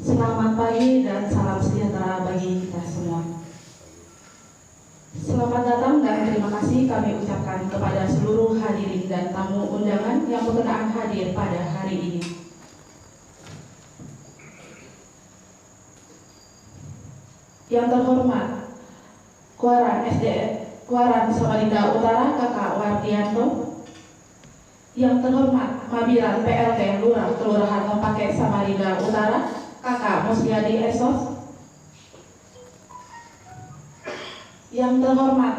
Selamat pagi dan salam sejahtera bagi kita semua. Selamat datang dan terima kasih kami ucapkan kepada seluruh hadirin dan tamu undangan yang berkenan hadir pada hari ini. Yang terhormat, Kuaran Samarinda Utara Kakak Wardianto. Yang terhormat, Mabiran PLT Lurah Kelurahan Lempake Samarinda Utara Kakak Musliadi Esos. Yang terhormat,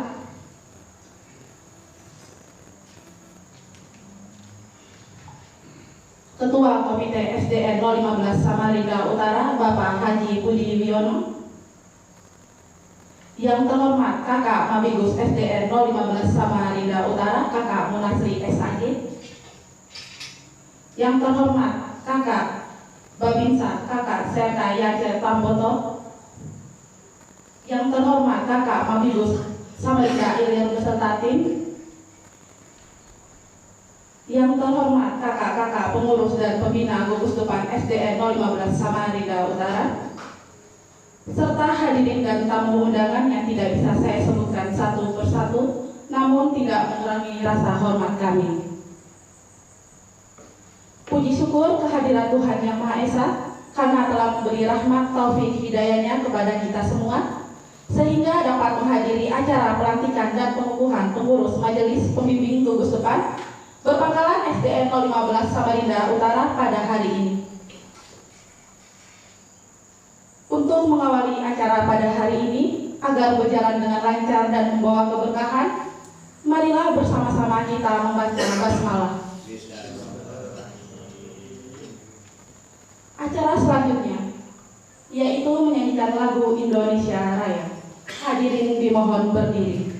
Ketua Komite SDN 015 Samarinda Utara Bapak Haji Budi Wiono. Yang terhormat, Kakak Mabigus SDN 015 Samarinda Utara Kakak Munasri SAG. Yang terhormat, Kakak Babinsa Kakak Serta Yacer Tamboto. Yang terhormat, Kakak Mabigus Samarinda Ilir beserta tim. Yang terhormat, kakak-kakak pengurus dan pembina gugus depan SDN 015 Samarinda Utara, serta hadirin dan tamu undangan yang tidak bisa saya sebutkan satu persatu, namun tidak mengurangi rasa hormat kami. Puji syukur kehadiran Tuhan Yang Maha Esa karena telah memberi rahmat taufik hidayahnya kepada kita semua, sehingga dapat menghadiri acara pelantikan dan pengukuhan pengurus majelis pembimbing gugus depan berpangkalan SDN 015 Samarinda Utara pada hari ini. Untuk mengawali acara pada hari ini agar berjalan dengan lancar dan membawa keberkahan, marilah bersama-sama kita membaca basmalah. Acara selanjutnya yaitu menyanyikan lagu Indonesia Raya. Hadirin dimohon berdiri.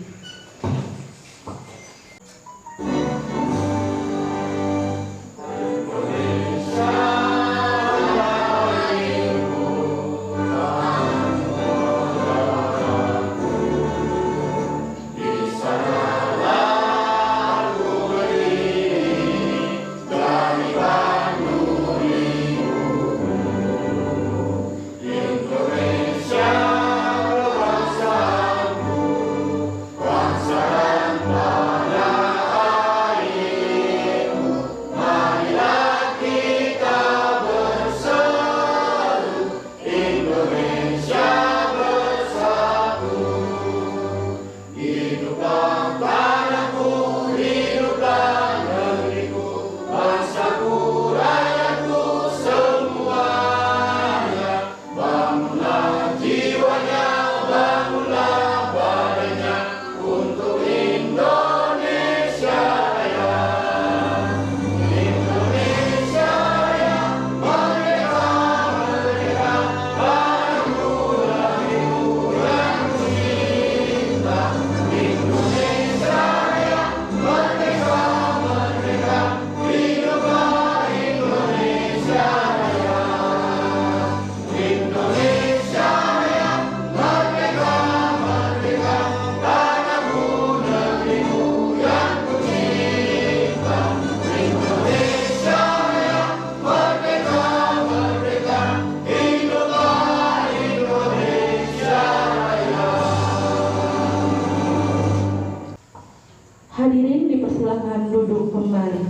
Hadirin dipersilakan duduk kembali.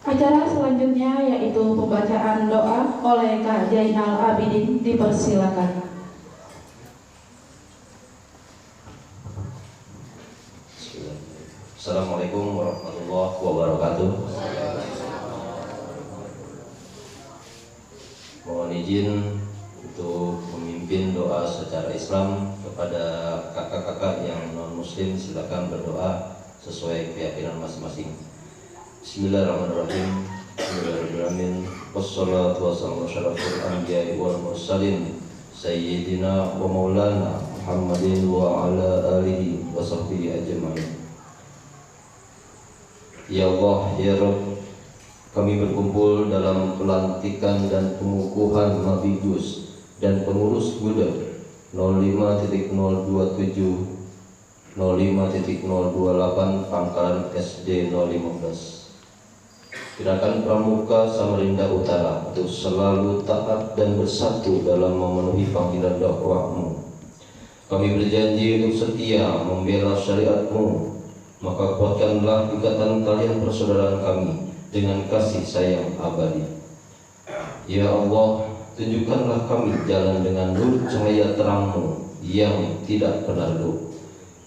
Acara selanjutnya yaitu pembacaan doa oleh Kak Jainal Abidin, dipersilakan. Assalamualaikum warahmatullahi wabarakatuh. Mohon izin untuk memimpin doa secara Islam kepada kakak-kakak yang non-muslim. Silakan berdoa sesuai keyakinan masing-masing. Bismillahirrahmanirrahim. Bismillahirrahmanirrahim. Wassalatu wassalamu ala asyrofil anbiya'i wal mursalin sayyidina wa maulana Muhammadin wa ala alihi wa sahbihi ajma'in. Ya Allah, ya Rabb, kami berkumpul dalam pelantikan dan pengukuhan Mabigus dan pengurus Buddha 05.027 05.028 Pangkalan SD 015. Gerakan Pramuka Samarinda Utara untuk selalu taat dan bersatu dalam memenuhi panggilan dakwahmu. Kami berjanji untuk setia membela syariatmu, maka kuatkanlah ikatan talian persaudaraan kami dengan kasih sayang abadi. Ya Allah, tunjukkanlah kami jalan dengan nur cahaya terangmu yang tidak pernah redup.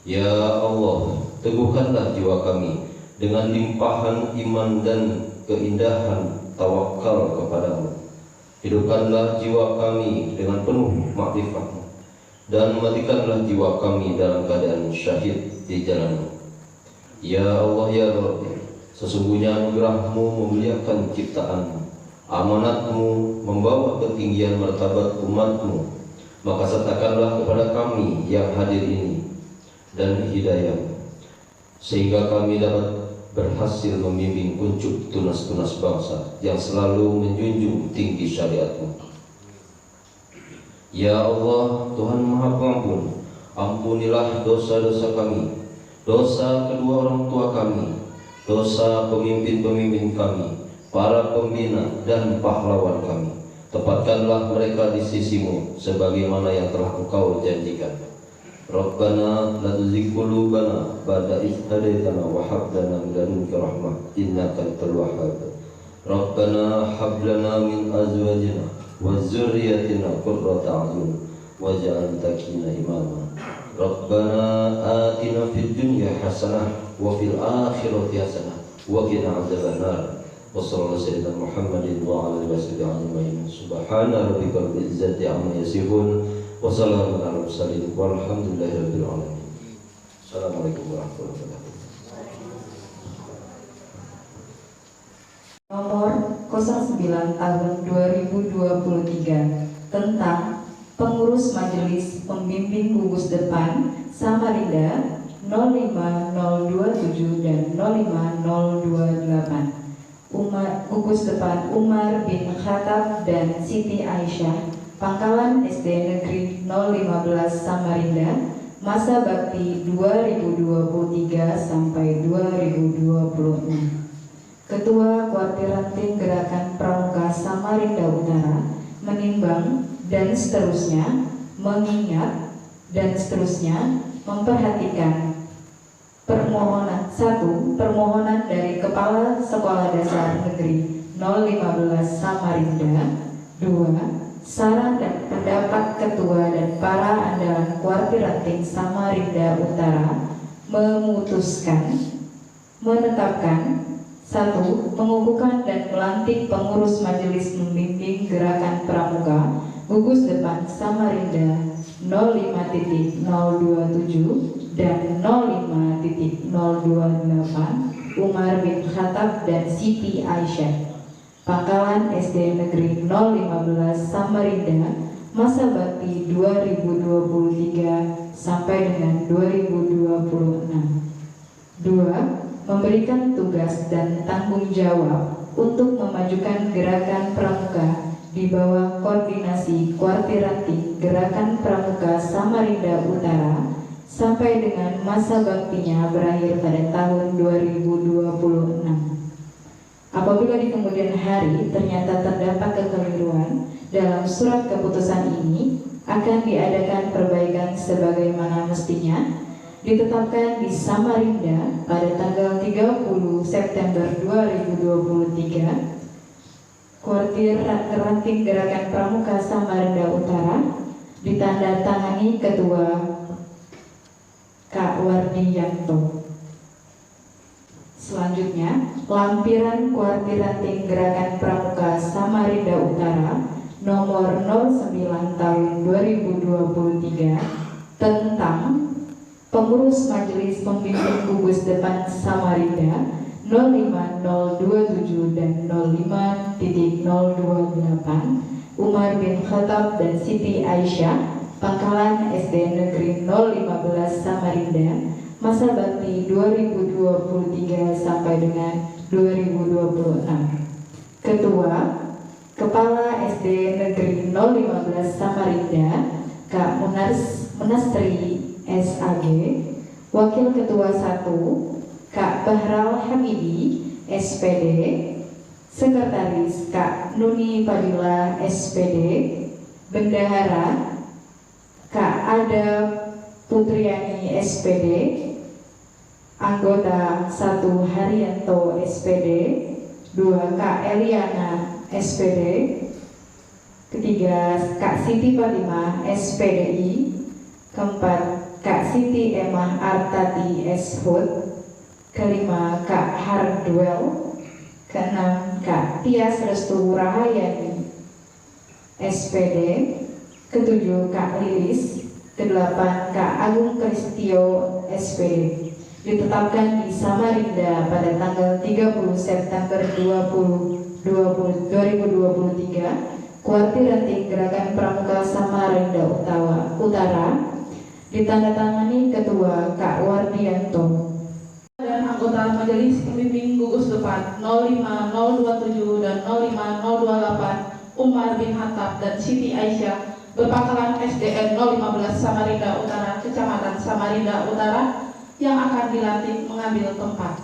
Ya Allah, teguhkanlah jiwa kami dengan limpahan iman dan keindahan tawakal kepadamu. Hidupkanlah jiwa kami dengan penuh makrifat-Mu, dan matikanlah jiwa kami dalam keadaan syahid di jalan-Mu. Ya Allah, ya Rabbi, sesungguhnya anugerah-Mu memuliakan ciptaan-Mu, amanat-Mu membawa ketinggian martabat umat-Mu. Maka sertakanlah kepada kami yang hadir ini dan hidayah, sehingga kami dapat berhasil membimbing kuncup tunas-tunas bangsa yang selalu menjunjung tinggi syariat-Mu. Ya Allah, Tuhan Maha Pengampun, ampunilah dosa-dosa kami, dosa kedua orang tua kami, dosa pemimpin-pemimpin kami, para pembina dan pahlawan kami. Tepatkanlah mereka di sisi-Mu sebagaimana yang telah Engkau janjikan. Rabbana la tuzigh qulubana ba'da idh hadaitana wa hab lana min ladunka rahmah innaka antal wahhab. Rabbana hab lana min azwajina wa dzurriyyatina qurrata a'yun waj'alna muttaqina imama. Rabbana atina fid dunya hasanah wa fil akhirati hasanah wa qina adzabannar. Wa sallallahu sayyidina Muhammadin wa ala alihi ajma'in. Subhana rabbika rabbil izzati amma yasifun. Wassalamualaikum warahmatullahi wabarakatuh. Walhamdulillahirabbil alamin. Assalamualaikum warahmatullahi wabarakatuh. Nomor 09 tahun 2023 tentang pengurus majelis pembimbing gugus depan Samarinda 05027 dan 05028. Gugus depan Umar bin Khattab dan Siti Aisyah, Pangkalan SD Negeri 015 Samarinda, masa bakti 2023 sampai 2026. Ketua Kuartiranting Gerakan Pramuka Samarinda Utara menimbang dan seterusnya, mengingat dan seterusnya, memperhatikan permohonan 1. Permohonan dari Kepala Sekolah Dasar Negeri 015 Samarinda. 2. Saran dan pendapat Ketua dan para andalan Kuartiranting Samarinda Utara memutuskan menetapkan 1. Mengukuhkan dan melantik pengurus majelis membimbing Gerakan Pramuka gugus depan Samarinda 05.027 dan 05.028 Umar bin Khattab dan Siti Aisyah, Pangkalan SD Negeri 015 Samarinda, masa bakti 2023 sampai dengan 2026. 2. Memberikan tugas dan tanggung jawab untuk memajukan Gerakan Pramuka di bawah koordinasi Kuartiranting Gerakan Pramuka Samarinda Utara sampai dengan masa baktinya berakhir pada tahun 2026. Apabila di kemudian hari ternyata terdapat kekeliruan dalam surat keputusan ini, akan diadakan perbaikan sebagaimana mestinya, ditetapkan di Samarinda pada tanggal 30 September 2023. Kuartiranting Gerakan Pramuka Samarinda Utara ditandatangani Ketua Kak Wardiyanto. Selanjutnya, lampiran Kuartiranting Gerakan Pramuka Samarinda Utara nomor 09 tahun 2023 tentang pengurus majelis pembimbing gugus depan Samarinda 05027 dan 05.028 Umar bin Khattab dan Siti Aisyah, Pangkalan SD Negeri 015 Samarinda, masa bakti 2023 sampai dengan 2026. Ketua Kepala SD Negeri 015 Samarinda Kak Munastri SAG. Wakil Ketua 1 Kak Bahral Hamidi SPD. Sekretaris Kak Nuni Fadila SPD. Bendahara Kak Ada Putriani SPD. Anggota 1 Haryanto SPD. 2 Kak Eliana SPD. Ketiga Kak Siti Fatimah SPDI. Keempat Kak Siti Emah Artati SHUT. Kelima Kak Hardwell. Keenam Kak Tias Restu Rahayani SPD. Ketujuh Kak Lilis. Kedelapan Kak Agung Kristio SPD. Ditetapkan di Samarinda pada tanggal 30 September 2023, Kuartir Ranting Gerakan Pramuka Samarinda Utara, ditandatangani Ketua Kak Wardianto dan anggota Majelis Pembimbing Gugus Depan 05027 dan 05028 Umar bin Khattab dan Siti Aisyah berpangkalan SDN 015 Samarinda Utara, Kecamatan Samarinda Utara, yang akan dilantik mengambil tempat.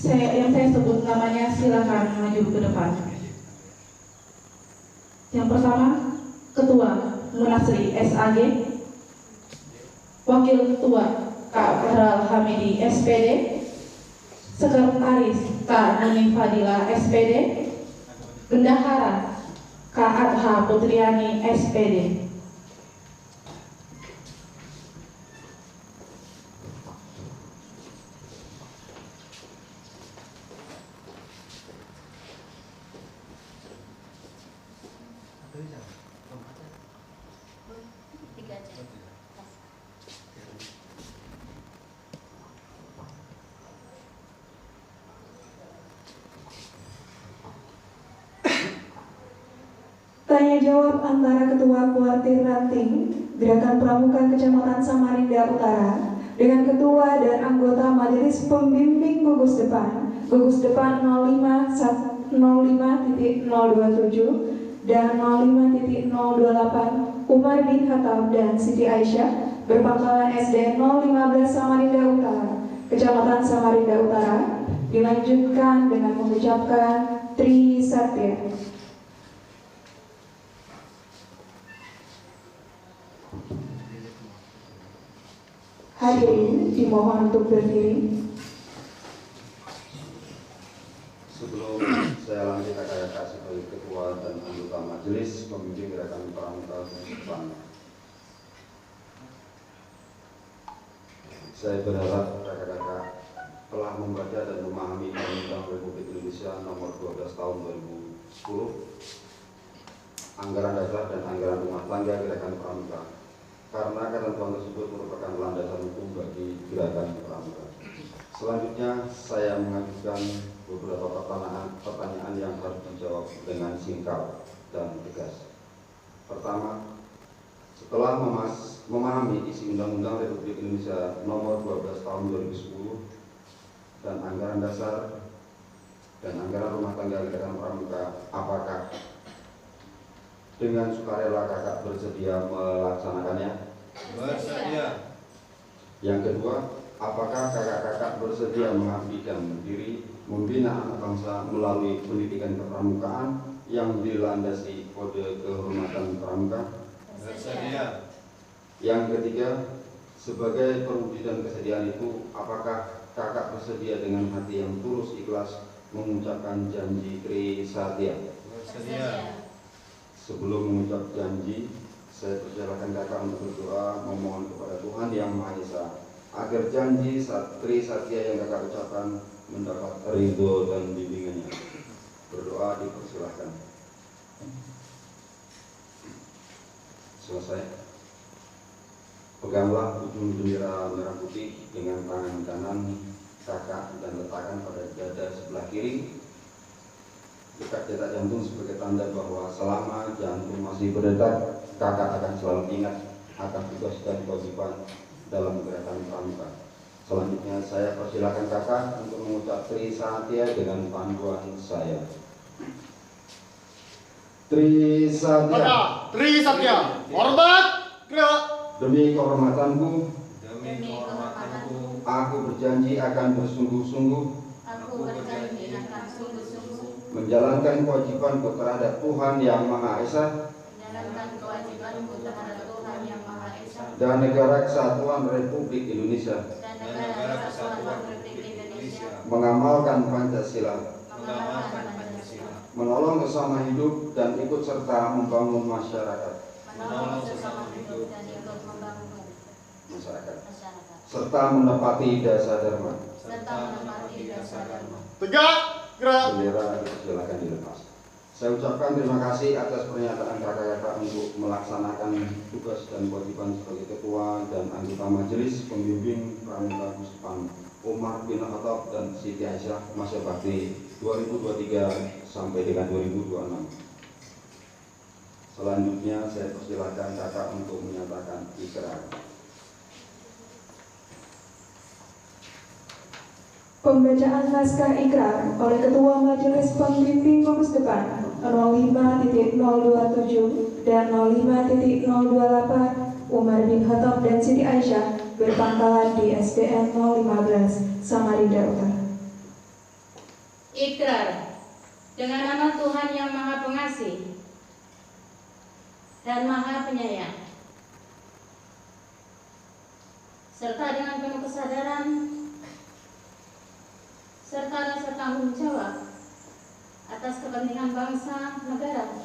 Yang saya sebut namanya, silakan maju ke depan. Yang pertama, Ketua Munasri SAG, Wakil Ketua Kak Bahral Hamidi SPD, Sekretaris Kak Nuni Fadila SPD, Bendahara Kak Adha Putriani SPD. Tanya jawab antara Ketua Kuartir Ranting Gerakan Pramuka Kecamatan Samarinda Utara dengan Ketua dan anggota Majelis Pembimbing Gugus Depan 05.027 dan 05.028 Umar bin Khattab dan Siti Aisyah berpangkalan SD 015 Samarinda Utara, Kecamatan Samarinda Utara, dilanjutkan dengan mengucapkan Tri Satya. Hadirin dimohon untuk berdiri. Sebelum saya lanjut akan sebagai Ketua dan anggota Majelis Pembimbing Gerakan Pramuka Depan, saya berharap kakak-kakak telah membaca dan memahami Undang-Undang Republik Indonesia Nomor 12 Tahun 2010, Anggaran Dasar dan Anggaran Rumah Tangga Gerakan Pramuka, karena ketentuan tersebut merupakan landasan hukum bagi gerakan pramuka. Selanjutnya, saya mengajukan beberapa pertanyaan yang harus dijawab dengan singkat dan tegas. Pertama, setelah memahami isi Undang-Undang Republik Indonesia Nomor 12 Tahun 2010 dan Anggaran Dasar dan Anggaran Rumah Tangga Gerakan Pramuka, apakah dengan sukarela kakak bersedia melaksanakannya? Bersedia. Yang kedua, apakah kakak-kakak bersedia mengabdikan diri membina anak bangsa melalui pendidikan kepramukaan yang dilandasi kode kehormatan pramuka? Bersedia. Yang ketiga, sebagai perwujudan kesediaan itu, apakah kakak bersedia dengan hati yang tulus ikhlas mengucapkan janji Tri Satya? Bersedia. Sebelum mengucap janji, saya persilakan kakak untuk berdoa memohon kepada Tuhan Yang Maha Esa agar janji Tri Satya yang kakak ucapkan mendapat ridho dan bimbingannya. Berdoa dipersilahkan. Selesai. Peganglah ujung bendera merah putih dengan tangan kanan kakak dan letakkan pada dada sebelah kiri. Dekat detak jantung sebagai tanda bahwa selama jantung masih berdetak, kakak akan selalu ingat akan tugas dan kewajiban dalam gerakan pramuka. Selanjutnya saya persilakan kakak untuk mengucap Tri Satya dengan panduan saya. Trisatya. Trisatya. Hormat. Gerak. Demi kehormatanku, Demi kehormatanku, aku berjanji akan bersungguh-sungguh menjalankan kewajibanku terhadap Tuhan Yang Maha Esa dan Negara Kesatuan Republik Indonesia, dan Negara Kesatuan Republik Indonesia, mengamalkan Pancasila, mengamalkan Pancasila, menolong sesama hidup dan ikut serta membangun masyarakat, menolong sesama hidup dan serta menepati dasar dharma. Tegak. Gerak. Bendera silakan dilepas. Saya ucapkan terima kasih atas pernyataan kakak-kakak untuk melaksanakan tugas dan kewajiban sebagai ketua dan anggota majelis pembimbing Pramuka Gustepan Umar bin Khattab dan Siti Aisyah masa bakti 2023 sampai dengan 2026. Selanjutnya saya persilakan kakak untuk menyatakan ikrar. Pembacaan naskah ikrar oleh Ketua Majelis Pembimbing Gugus Depan 05.027 dan 05.028 Umar bin Khattab dan Siti Aisyah berpangkalan di SDN 015 Samarinda Utara. Ikrar dengan nama Tuhan Yang Maha Pengasih dan Maha Penyayang, serta dengan penuh kesadaran serta rasa tanggung jawab atas kepentingan bangsa, negara,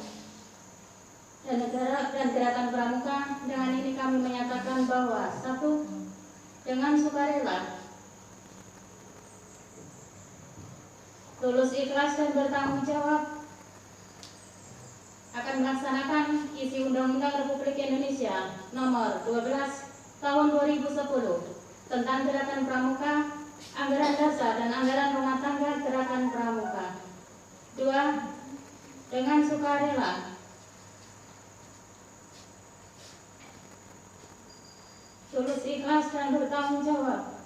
dan gerakan pramuka. Dengan ini kami menyatakan bahwa satu, dengan sukarela, tulus ikhlas dan bertanggung jawab akan melaksanakan isi Undang-Undang Republik Indonesia Nomor 12 Tahun 2010 tentang gerakan pramuka, anggaran dasar dan anggaran rumah tangga gerakan pramuka. 2. Dengan sukarela, tulus ikhlas dan bertanggung jawab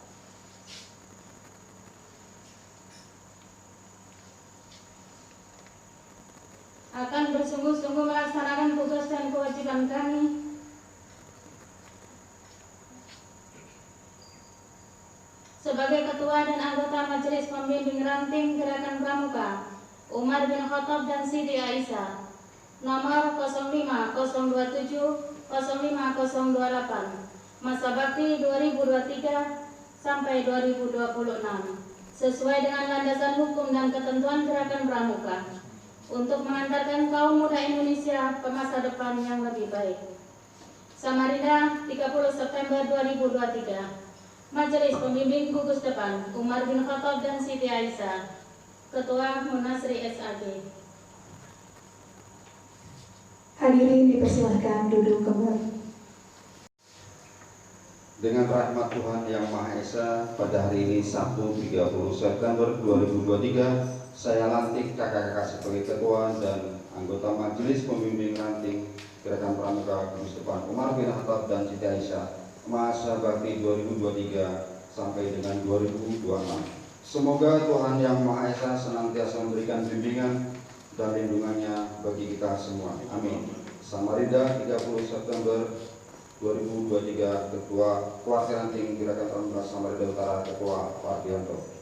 akan bersungguh-sungguh melaksanakan tugas dan kewajiban kami sebagai ketua dan anggota Majelis Pembimbing Ranting Gerakan Pramuka Umar bin Khattab dan Siti Aisyah nomor 05027 05028 masa bakti 2023 sampai 2026 sesuai dengan landasan hukum dan ketentuan Gerakan Pramuka untuk mengantarkan kaum muda Indonesia ke masa depan yang lebih baik. Samarinda, 30 September 2023. Majelis Pembimbing Gugus Depan Umar bin Khattab dan Siti Aisyah, Ketua Munasri SAG. Hadirin dipersilahkan duduk kembali. Dengan rahmat Tuhan Yang Maha Esa, pada hari ini Sabtu 30 September 2023, saya lantik kakak-kakak sebagai ketua dan anggota Majelis Pembimbing Ranting Gerakan Pramuka Gugus Depan Umar bin Khattab dan Siti Aisyah masa bakti 2023 sampai dengan 2026. Semoga Tuhan Yang Maha Esa senantiasa memberikan bimbingan dan lindungannya bagi kita semua. Amin. Samarinda, 30 September 2023, Ketua Keluarga Ranting Gerakan Pramuka Samarinda Utara, Ketua Pak Ardianto.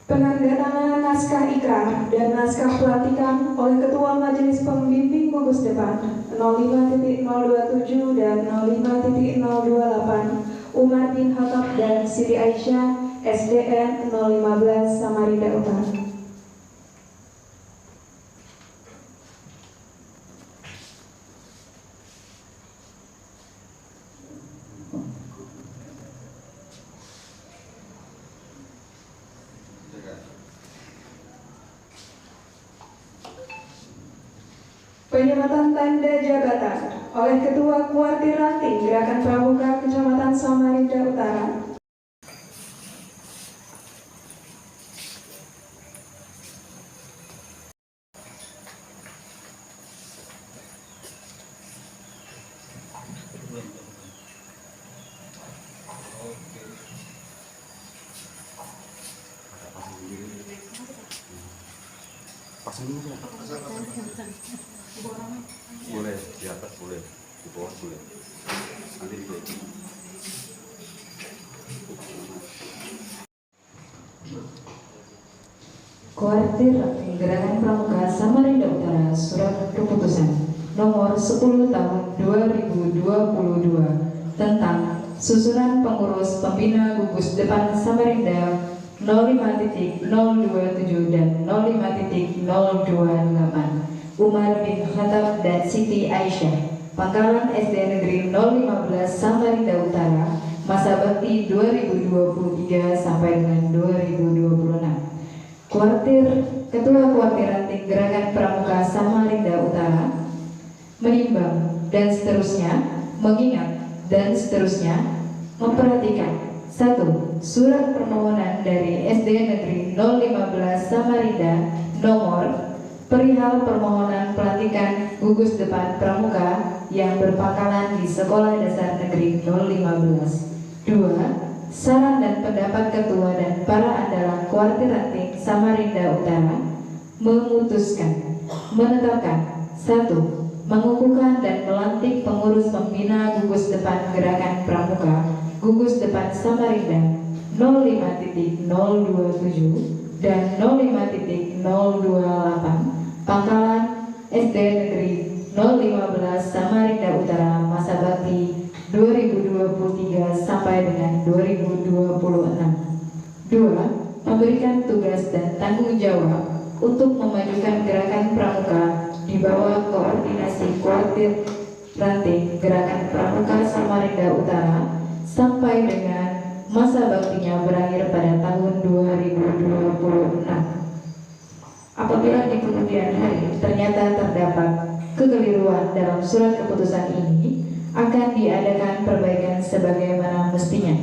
Penandatanganan naskah ikrar dan naskah pelantikan oleh Ketua Majelis Pembimbing Gugus Depan 05.027 dan 05.028 Umar bin Khattab dan Siti Aisyah SDN 015 Samarinda Utara. Penyematan tanda jabatan oleh Ketua Kuartir Ranting Gerakan Pramuka Kecamatan Samarinda Utara. Boleh, di atas boleh, di bawah boleh. Nanti di bawah. Kuartir Gerakan Pramuka Samarinda Utara Surat Keputusan Nomor 10 Tahun 2022 tentang susunan pengurus pembina gugus depan Samarinda 05.027 dan 05.028 Umar bin Khattab dan Siti Aisyah, Pangkalan SD Negeri 015 Samarinda Utara, masa bakti 2023 sampai dengan 2026. Ketua Kuartir Ranting Gerakan Pramuka Samarinda Utara menimbang dan seterusnya, mengingat dan seterusnya, memperhatikan 1. Surat permohonan dari SD Negeri 015 Samarinda nomor perihal permohonan pelantikan gugus depan pramuka yang berpangkalan di Sekolah Dasar Negeri 015. 2. Saran dan pendapat Ketua dan para andalan Kuartir Ranting Samarinda Utara memutuskan menetapkan 1. Mengukuhkan dan melantik pengurus pembina gugus depan Gerakan Pramuka gugus depan Samarinda 05.027 dan 05.028 Pangkalan SD Negeri 015 Samarinda Utara masa bakti 2023 sampai dengan 2026. 2. Memberikan tugas dan tanggung jawab untuk memajukan Gerakan Pramuka di bawah koordinasi Kuartir Ranting Gerakan Pramuka Samarinda Utara sampai dengan masa baktinya berakhir pada tahun 2026. Apabila di kemudian hari ternyata terdapat kekeliruan dalam surat keputusan ini, akan diadakan perbaikan sebagaimana mestinya.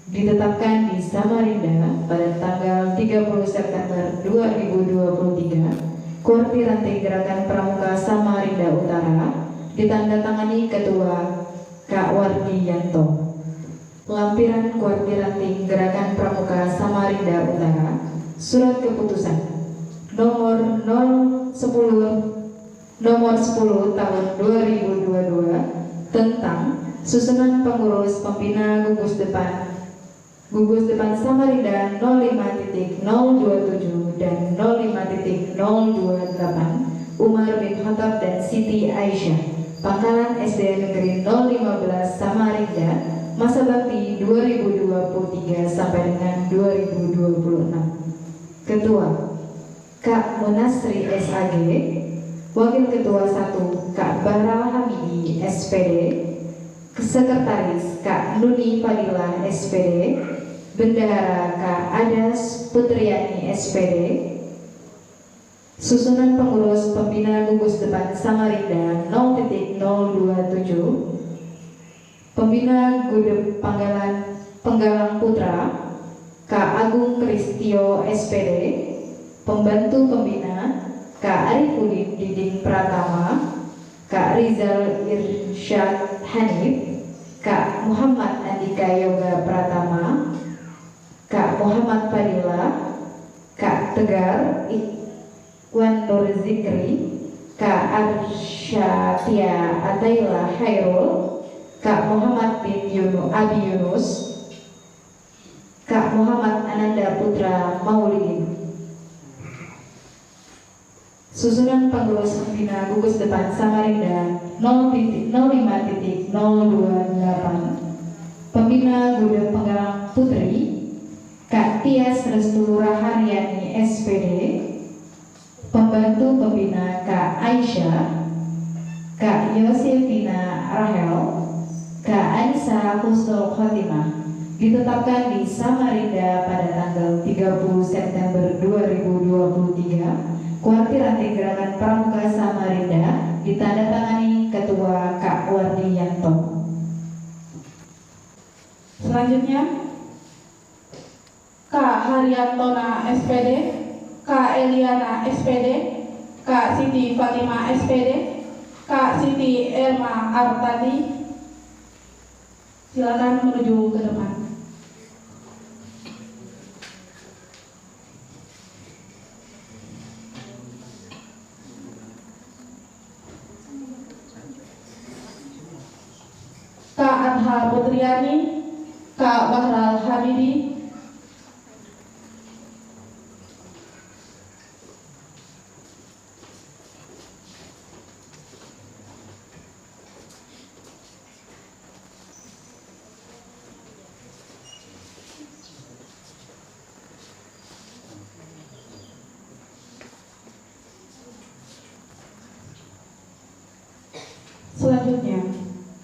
Ditetapkan di Samarinda pada tanggal 30 September 2023, Kuartir Ranting Gerakan Pramuka Samarinda Utara ditandatangani Ketua Kak Wardi Yanto. Lampiran Kuartir Ranting Gerakan Pramuka Samarinda Utara, Surat Keputusan nomor 10 tahun 2022 tentang susunan pengurus pembina gugus depan Samarinda 05.027 dan 05.028 Umar bin Khattab dan Siti Aisyah, Pangkalan SD Negeri 015 Samarinda, masa bakti 2023 sampai dengan 2026. Ketua Kak Munasri SAG, Wakil Ketua 1 Kak Bara Hamidi SPD, Sekretaris Kak Nuni Fadila SPD, Bendahara Kak Adas Putriani SPD. Susunan pengurus pembina gugus depan Samarinda 0.027, Pembina Gudep Penggalang Putra Kak Agung Kristio SPD, Pembantu Pembina Kak Arifudin Diding Pratama, Kak Rizal Irsyad Hanif, Kak Muhammad Andika Yoga Pratama, Kak Muhammad Fadila, Kak Tegar Ikhwan Nur Zikri, Kak Arsyatia Ataila Hairul, Kak Muhammad bin Abi Yunus, Kak Muhammad Ananda Putra Maulidin. Susunan pengurus pembina gugus depan Samarinda 05.028, Pembina Gudeg Penggalang Putri Kak Tias Restu Raharyani SPD, Pembantu Pembina Kak Aisyah, Kak Yosefina Rahel, Kak Anissa Husnul Khotimah, ditetapkan di Samarinda pada tanggal 30 September 2023. Kuartir Ranting Gerakan Pramuka Samarinda ditandatangani Ketua Kak Wardi Yanto. Selanjutnya Kak Haryantona SPD, Kak Eliana SPD, Kak Siti Fatima SPD, Kak Siti Elma Artadi. Silakan menuju ke depan. Farha Putriani, Kak Bahral Hamidi, selanjutnya,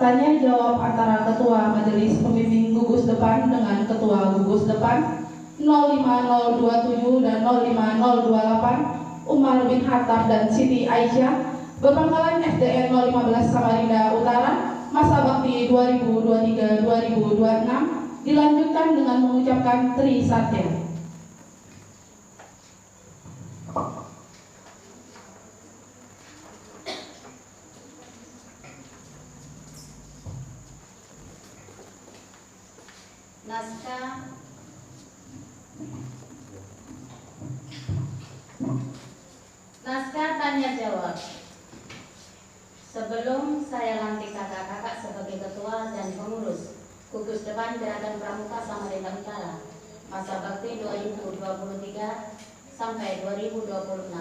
tanya jawab antara Ketua Majelis Pembimbing Gugus Depan dengan Ketua Gugus Depan 05027 dan 05028 Umar bin Khattab dan Siti Aisyah berpangkalan SDN 015 Samarinda Utara masa bakti 2023-2026 dilanjutkan dengan mengucapkan Tri Satya. Naskah tanya jawab. Sebelum saya lantik kakak-kakak sebagai ketua dan pengurus gugus depan Gerakan Pramuka Samarinda Utara masa bakti 2023 sampai 2026.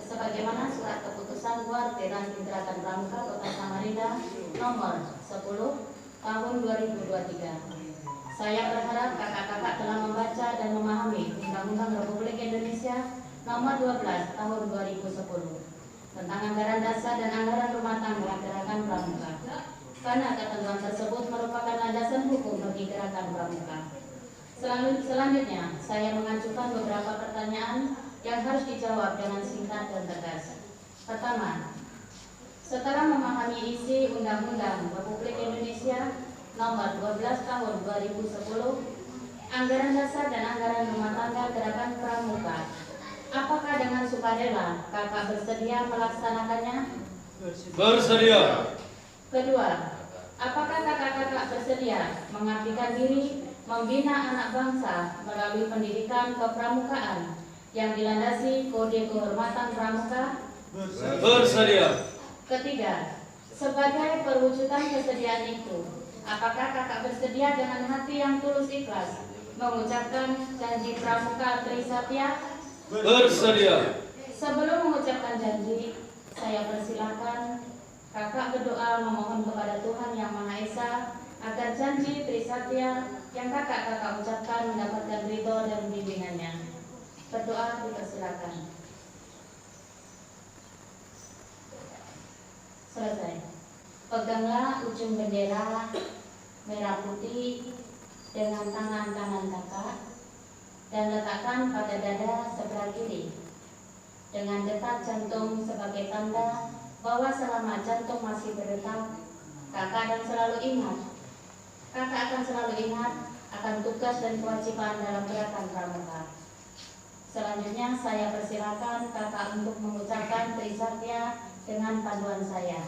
Sebagaimana surat keputusan Buat Ranting Gerakan Pramuka Kota Samarinda nomor 10 tahun 2023. Saya berharap kakak-kakak telah membaca dan memahami Undang-Undang Republik Indonesia nomor 12 tahun 2010 tentang anggaran dasar dan anggaran rumah tangga Gerakan Pramuka. Karena ketentuan tersebut merupakan landasan hukum bagi Gerakan Pramuka. Selanjutnya, saya mengajukan beberapa pertanyaan yang harus dijawab dengan singkat dan tegas. Pertama, setelah memahami isi Undang-Undang Republik Indonesia nomor 12 tahun 2010, anggaran dasar dan anggaran rumah tangga Gerakan Pramuka, apakah dengan sukarela kakak bersedia melaksanakannya? Bersedia. Kedua, apakah kakak-kakak bersedia mengabdikan diri membina anak bangsa melalui pendidikan kepramukaan yang dilandasi kode kehormatan pramuka? Bersedia. Ketiga, sebagai perwujudan kesediaan itu, apakah kakak bersedia dengan hati yang tulus ikhlas mengucapkan janji pramuka Tri Satya? Bersedia. Sebelum mengucapkan janji, saya persilakan kakak berdoa memohon kepada Tuhan Yang Maha Esa agar janji Tri Satya yang kakak-kakak ucapkan mendapatkan ridho dan bimbingannya. Berdoa dipersilakan. Selesai. Peganglah ujung bendera merah putih dengan tangan kanan kakak dan letakkan pada dada sebelah kiri dengan detak jantung sebagai tanda bahwa selama jantung masih berdetak, kakak akan selalu ingat akan tugas dan kewajiban dalam Gerakan Pramuka. Selanjutnya saya persilakan kakak untuk mengucapkan Tri Satya dengan panduan saya.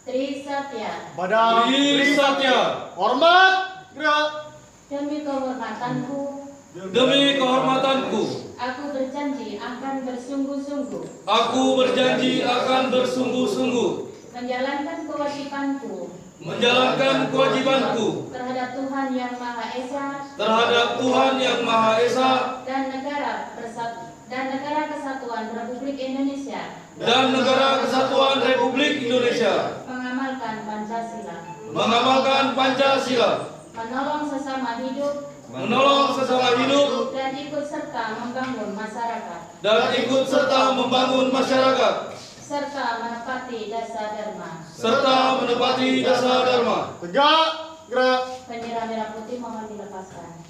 Tri Satya. Pada Tri Satya. Hormat, gerak. Demi kehormatanku. Demi kehormatanku. Aku berjanji akan bersungguh-sungguh. Aku berjanji akan bersungguh-sungguh. Menjalankan kewajibanku. Menjalankan kewajibanku. Terhadap Tuhan Yang Maha Esa. Terhadap Tuhan Yang Maha Esa. Dan negara Kesatuan Republik Indonesia. Dan negara Kesatuan Republik Indonesia. Mengamalkan Pancasila. Mengamalkan Pancasila. Menolong sesama hidup. Menolong sesama hidup. Dan ikut serta membangun masyarakat. Dan ikut serta membangun masyarakat. Serta menepati dasar dharma. Serta menepati dasar dharma. Tegak, gerak. Bendera merah putih mohon dilepaskan.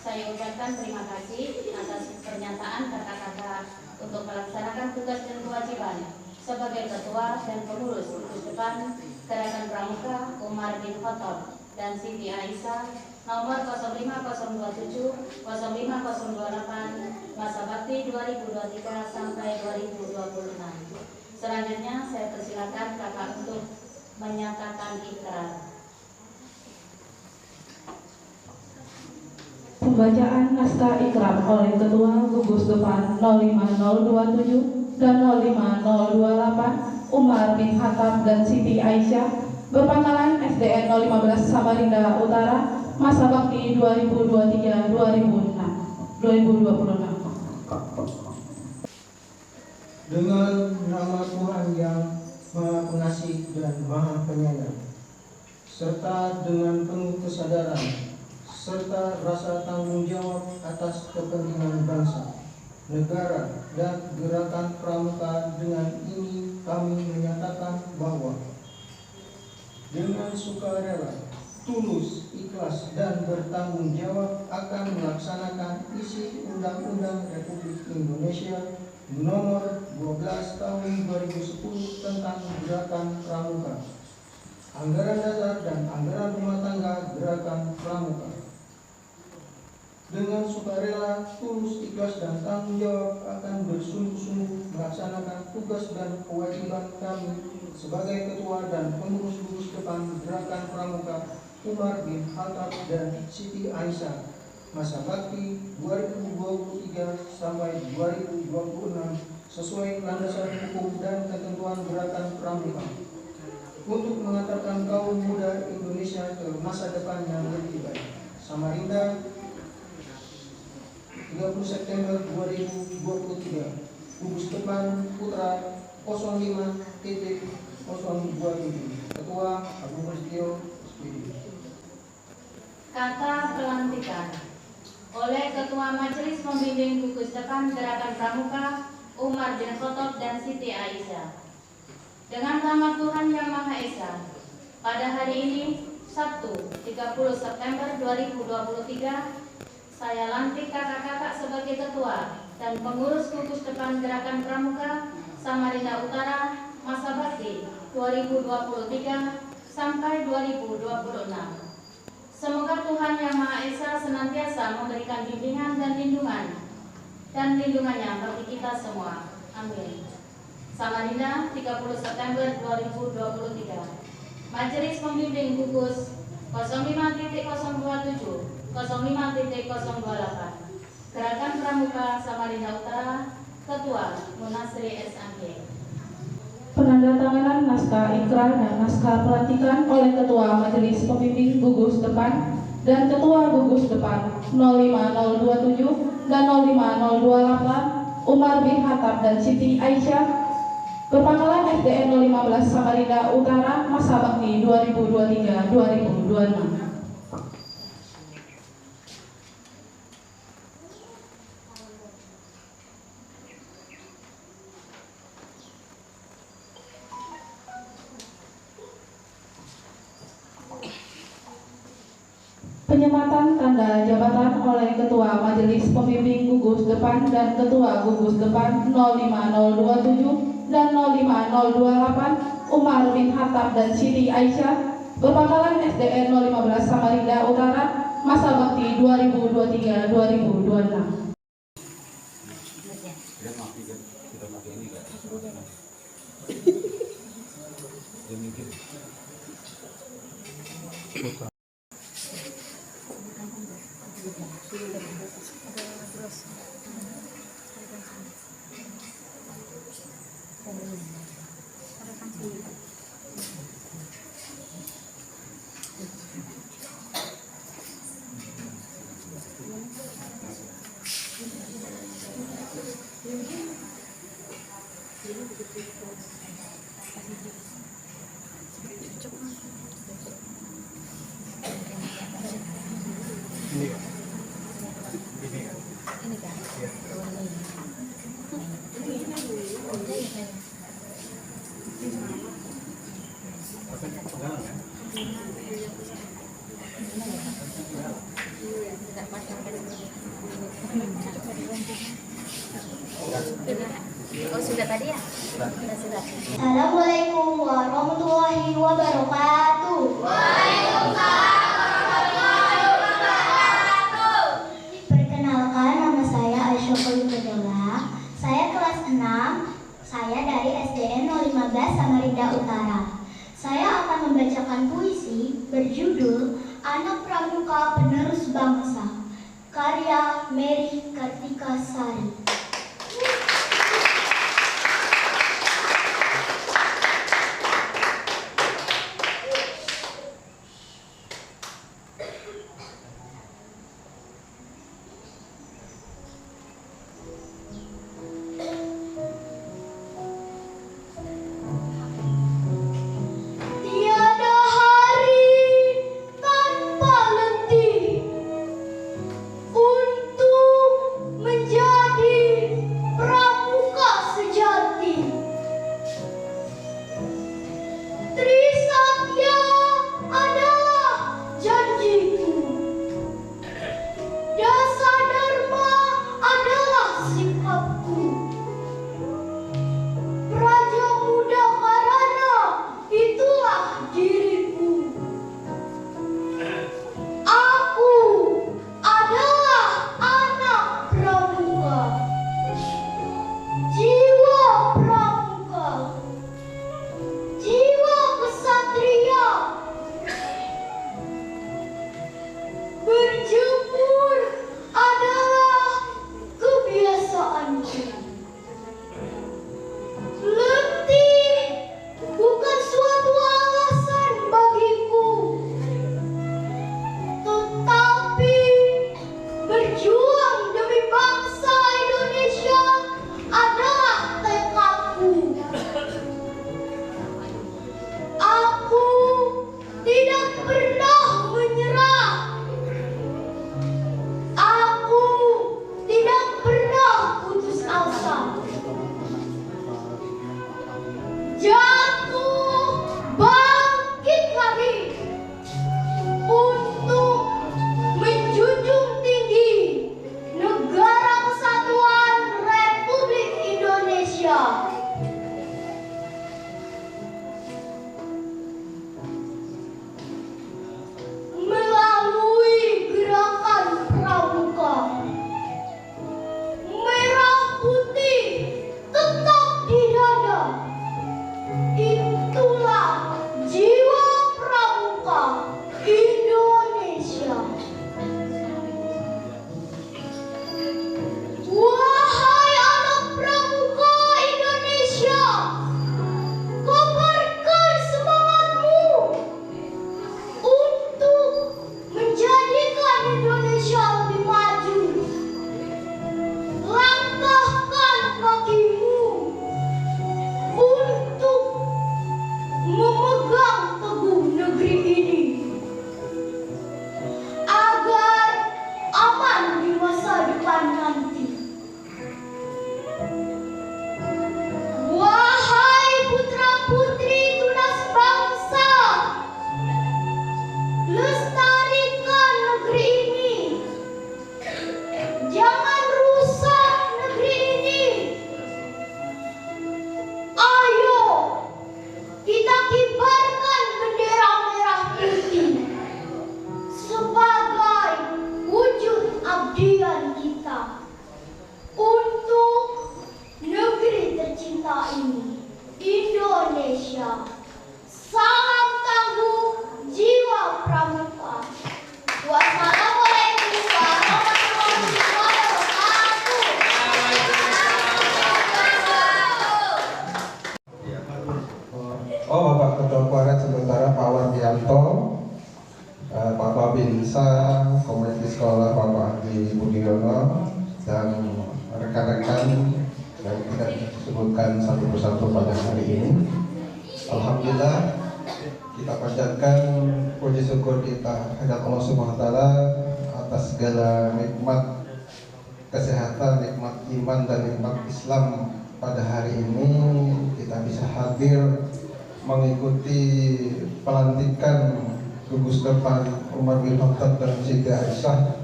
Saya ucapkan terima kasih atas pernyataan kakak-kakak untuk melaksanakan tugas dan kewajiban sebagai ketua dan pengurus gugus depan Gerakan Pramuka Umar bin Khattab dan Siti Aisyah nomor 05027 05028 masa bakti 2023 sampai 2026. Selanjutnya saya persilakan kakak untuk menyatakan ikrar. Pembacaan naskah ikrar oleh Ketua Gugus Depan 05027 dan 05028 Umar bin Khattab dan Siti Aisyah berpangkalan SDN 015 Samarinda Utara, masa bakti 2023-2026. Dengan nama Tuhan yang Maha Pengasih dan Maha Penyayang, serta dengan penuh kesadaran serta rasa tanggung jawab atas kepentingan bangsa, negara, dan gerakan pramuka, dengan ini kami menyatakan bahwa dengan sukarela, tulus, ikhlas, dan bertanggung jawab akan melaksanakan isi Undang-Undang Republik Indonesia Nomor 12 Tahun 2010 tentang Gerakan Pramuka, Anggaran Dasar dan Anggaran Rumah Tangga Gerakan Pramuka. Dengan sukarela, tulus, ikhlas, dan tanggung jawab akan bersungguh-sungguh melaksanakan tugas dan kewajiban kami sebagai Ketua dan Pengurus Gugus Depan Gerakan Pramuka Umar bin Khattab dan Siti Aisyah, masa bakti 2023 sampai 2026 sesuai landasan hukum dan ketentuan Gerakan Pramuka, untuk mengantarkan kaum muda Indonesia ke masa depan yang lebih baik. Samarinda, 30 September 2023. Gugus Depan Putra 05.027. Ketua Agung Prasetyo SPD. Kata pelantikan oleh Ketua Majelis Pembimbing Gugus Depan Gerakan Pramuka Umar bin Khattab dan Siti Aisyah. Dengan nama Tuhan Yang Maha Esa, pada hari ini Sabtu 30 September 2023, saya lantik kakak-kakak sebagai Ketua dan Pengurus Gugus Depan Gerakan Pramuka Samarinda Utara, masa bakti 2023 sampai 2026. Semoga Tuhan Yang Maha Esa senantiasa memberikan bimbingan dan lindungannya bagi kita semua. Amin. Samarinda, 30 September 2023. Majelis Pembimbing Gugus 05.027 05.028. Gerakan Pramuka Samarinda Utara, Ketua Munasri SMG. Penandatanganan naskah ikrar dan naskah pelantikan oleh Ketua Majelis Pembimbing Gugus Depan dan Ketua Gugus Depan 05027 dan 05028 Umar bin Khattab dan Siti Aisyah, berpangkalan SDN 015 Samarinda Utara, masa bakti 2023-2026. Penyematan tanda jabatan oleh Ketua Majelis Pembimbing Gugus Depan dan Ketua Gugus Depan 05027 dan 05028 Umar bin Khattab dan Siti Aisyah, berpangkalan SDN 015 Samarinda Utara, masa bakti 2023-2026. Oh, sudah tadi ya? Sudah. Assalamualaikum warahmatullahi wabarakatuh. Waalaikumsalam warahmatullahi wabarakatuh. Perkenalkan, nama saya Aisyah Khalifah. Saya kelas 6. Saya dari SDN 015 Samarinda Utara. Saya akan membacakan puisi berjudul Anak Pramuka Penerus Bangsa, karya Mary Kartika Sari. Berjemur adalah kebiasaanku. Letih bukan suatu alasan bagiku, tetapi berjuang demi bangsa Indonesia adalah tekadku. Aku tidak pernah menyerah. Aku tidak pernah putus asa. Jatuh, bangkit lagi untuk menjunjung tinggi Negara Kesatuan Republik Indonesia. Melalui gerakan pramuka, merah putih tetap di dada. Itulah jiwa pramuka Indonesia. Wahai anak pramuka Indonesia, kobarkan semangatmu untuk menjadikan Indonesia lebih maju. Langkahkan kakimu untuk memegang teguh negeri ini agar aman di masa depan nanti. Wahai putra-putri tunas bangsa, lestarikan negeri ini. Jangan rusak negeri ini. Ayo kita kibarkan bendera merah putih sebagai wujud abdian kita untuk negeri tercinta ini, Indonesia. Salam tangguh jiwa pramuka. Wassalamualaikum warahmatullahi wabarakatuh. Bapak Ketua Kuarat sementara Pak Wardianto, Pak Babinsa, Komite Sekolah Bapak Andi Budiono, dan rekan-rekan yang tidak disebutkan satu persatu pada hari ini. Alhamdulillah, kita panjatkan puji syukur kita hadirat Allah Subhanahu wa Ta'ala atas segala nikmat kesehatan, nikmat iman, dan nikmat Islam. Pada hari ini kita bisa hadir mengikuti pelantikan gugus depan Umar bin Khattab dan Siti Aisyah.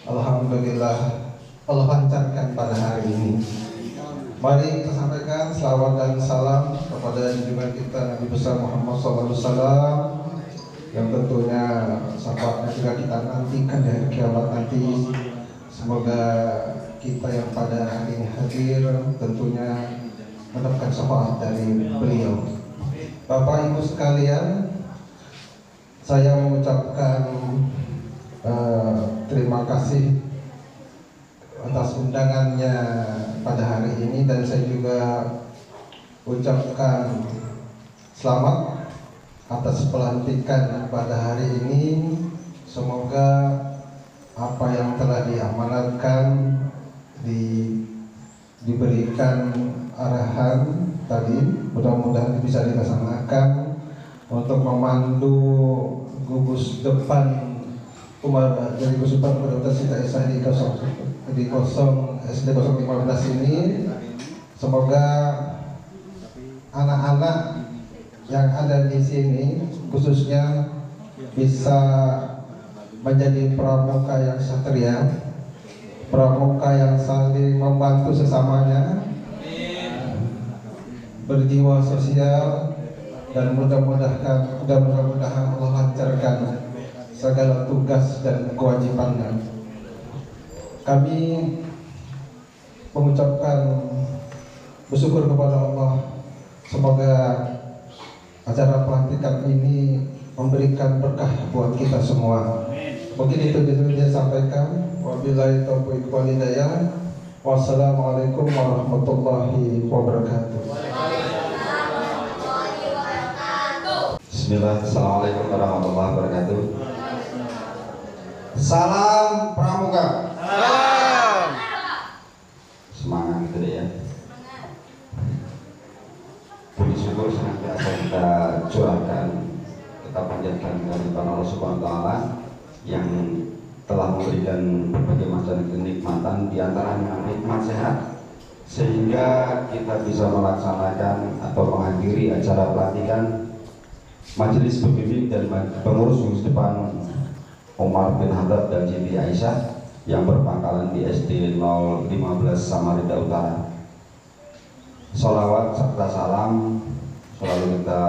Alhamdulillah Allah lancarkan pada hari ini. Mari kita sampaikan selawat dan salam kepada junjungan kita Nabi besar Muhammad SAW, yang tentunya syafaatnya juga kita nantikan dari kiamat nanti. Semoga kita yang pada hari ini hadir tentunya mendapatkan syafaat dari beliau. Bapak Ibu sekalian, saya mengucapkan terima kasih atas undangannya pada hari ini, dan saya juga ucapkan selamat atas pelantikan pada hari ini. Semoga apa yang telah diamanatkan diberikan arahan tadi mudah-mudahan bisa dilaksanakan untuk memandu gugus depan Umar dari gugus depan Dr. Siti Aisyah di SD 015 ini. Semoga anak-anak yang ada di sini khususnya bisa menjadi pramuka yang satria, pramuka yang saling membantu sesamanya, berjiwa sosial, dan mudah-mudahan Allah lancarkan segala tugas dan kewajibannya. Kami mengucapkan bersyukur kepada Allah, semoga acara pelantikan ini memberikan berkah buat kita semua. Mungkin itu dia sampaikan. Wabillahi taufiq wal hidayah. Wassalamualaikum warahmatullahi wabarakatuh. Bismillah, Assalamualaikum warahmatullahi wabarakatuh. Salam Pramuka. Salam. Semangat gitu deh ya. Puji syukur senantiasa kita curahkan, kita panjatkan kepada Allah Subhanahu wa taala yang telah memberikan berbagai macam kenikmatan, di antaranya nikmat sehat, sehingga kita bisa melaksanakan atau menghadiri acara pelantikan Majelis Pembimbing dan Pengurus Gugus Depan Omar bin Khattab dan Siti Aisyah yang berpangkalan di SD 015 Samarinda Utara. Sholawat serta salam selalu kita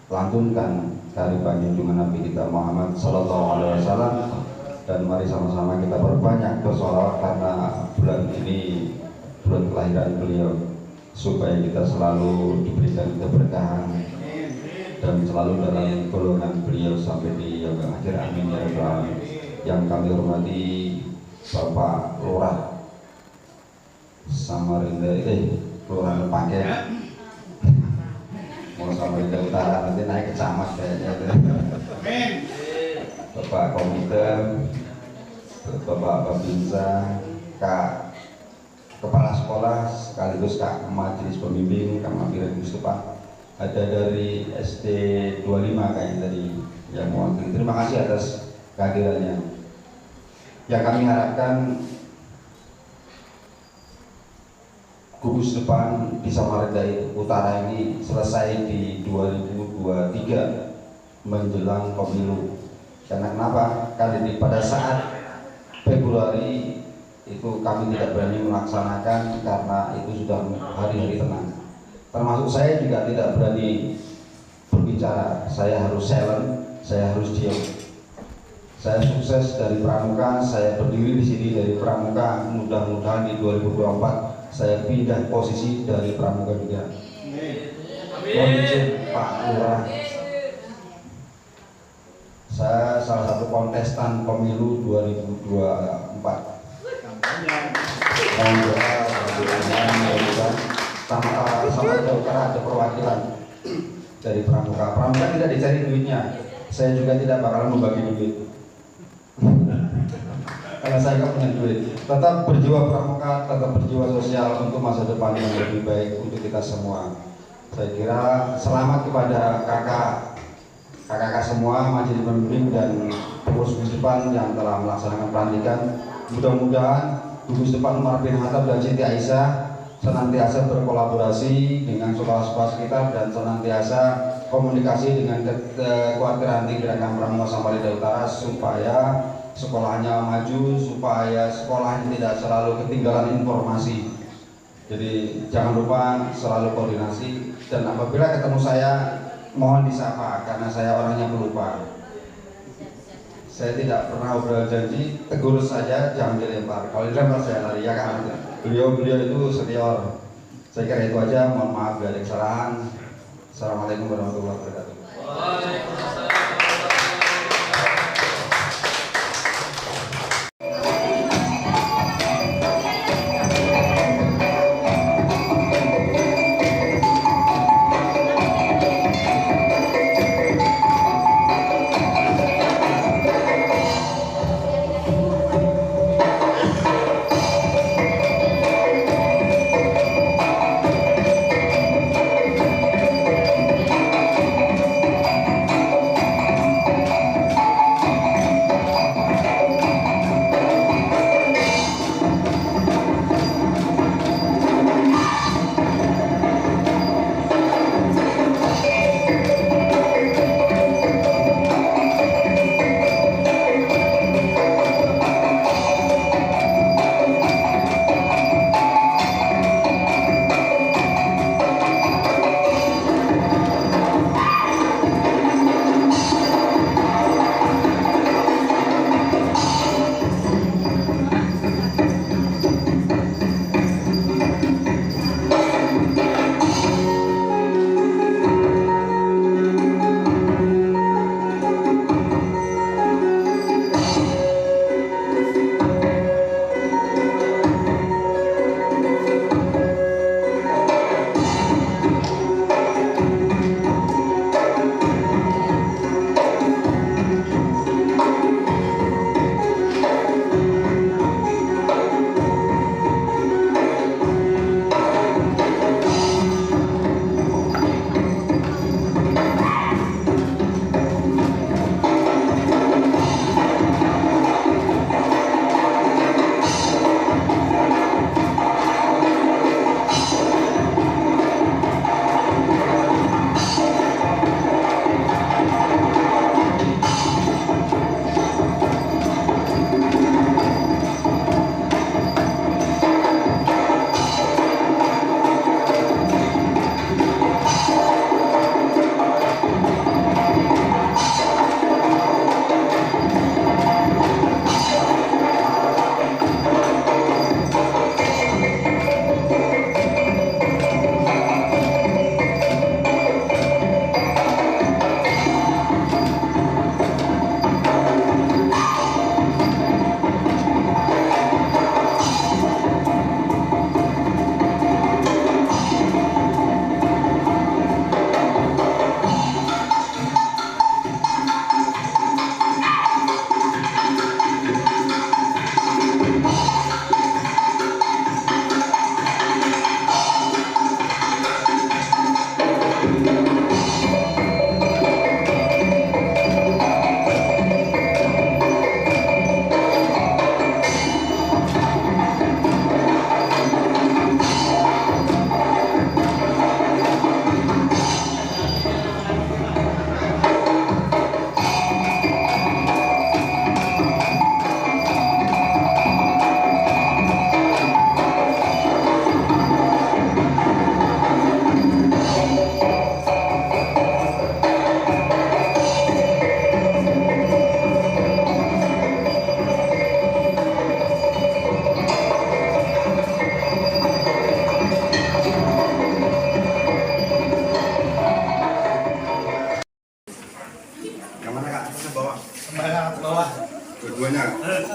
lantunkan kearifan junjungan Nabi kita Muhammad Sallallahu Alaihi Wasallam, dan mari sama-sama kita perbanyak bersolawat karena bulan ini bulan kelahiran beliau, supaya kita selalu diberikan keberkahan dan selalu dalam golongan beliau sampai di yaumil akhir. Amin ya rabbal alamin. Yang kami hormati Bapak Lurah Samarinda, Kelurahan Pangkeng, mau Samarinda Utara, nanti naik ke camat kayaknya. Bapak Komite, Bapak Babinsa, Kak Kepala Sekolah, sekaligus Kak Majelis Pembimbing, Kak Mampir Gugus Depan, ada dari SD 25 kayaknya tadi yang mewakili. Terima kasih atas kehadirannya. Yang kami harapkan Gugus Depan di Samarinda Utara ini selesai di 2023 menjelang pemilu. Karena kenapa? Karena pada saat Februari itu kami tidak berani melaksanakan karena itu sudah hari-hari tenang. Termasuk saya juga tidak berani berbicara. Saya harus silent, saya harus diam. Saya sukses dari Pramuka, saya berdiri di sini dari Pramuka. Mudah-mudahan di 2024 saya pindah posisi dari Pramuka juga. Mohon izin Pak Lurah. Saya salah satu kontestan pemilu 2024. Mohon doa, sama Utara ada perwakilan dari Pramuka. Pramuka tidak dicari duitnya. Saya juga tidak bakalan membagi duit. Karena saya nggak punya duit. Tetap berjiwa Pramuka, tetap berjiwa sosial untuk masa depan yang lebih baik untuk kita semua. Saya kira selamat kepada kakak-kakak semua, Majelis Pembimbing dan Pengurus Gugus Depan yang telah melaksanakan pelantikan. Mudah-mudahan Gugus Depan Omar bin Khattab dan Siti Aisyah senantiasa berkolaborasi dengan sekolah-sekolah sekitar dan senantiasa komunikasi dengan kekhawatiran di Gerakan Pramuka Samarinda Utara supaya sekolahnya maju, supaya sekolahnya tidak selalu ketinggalan informasi. Jadi jangan lupa selalu koordinasi, dan apabila ketemu saya mohon disapa karena saya orangnya pelupa. Saya tidak pernah berjanji, tegur saja, jangan dilempar. Kalau dilempar saya lari, ya kan? Beliau itu senior. Saya kira itu aja, mohon maaf bila ada kesalahan. Assalamualaikum warahmatullahi wabarakatuh.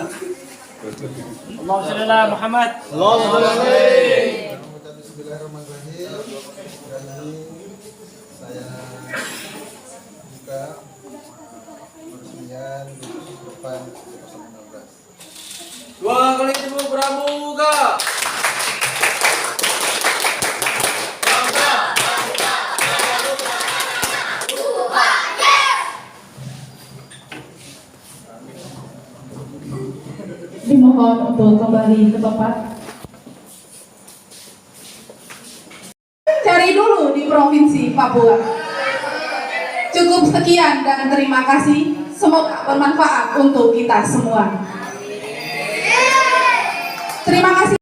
Allahumma shalli ala Muhammad. Bismillahirrahmanirrahim. Dan ini saya buka peresmian di depan 2016. Dua kali tepuk pramuka. Dimohon untuk kembali ke tempat. Cari dulu di Provinsi Papua. Cukup sekian dan terima kasih. Semoga bermanfaat untuk kita semua. Terima kasih.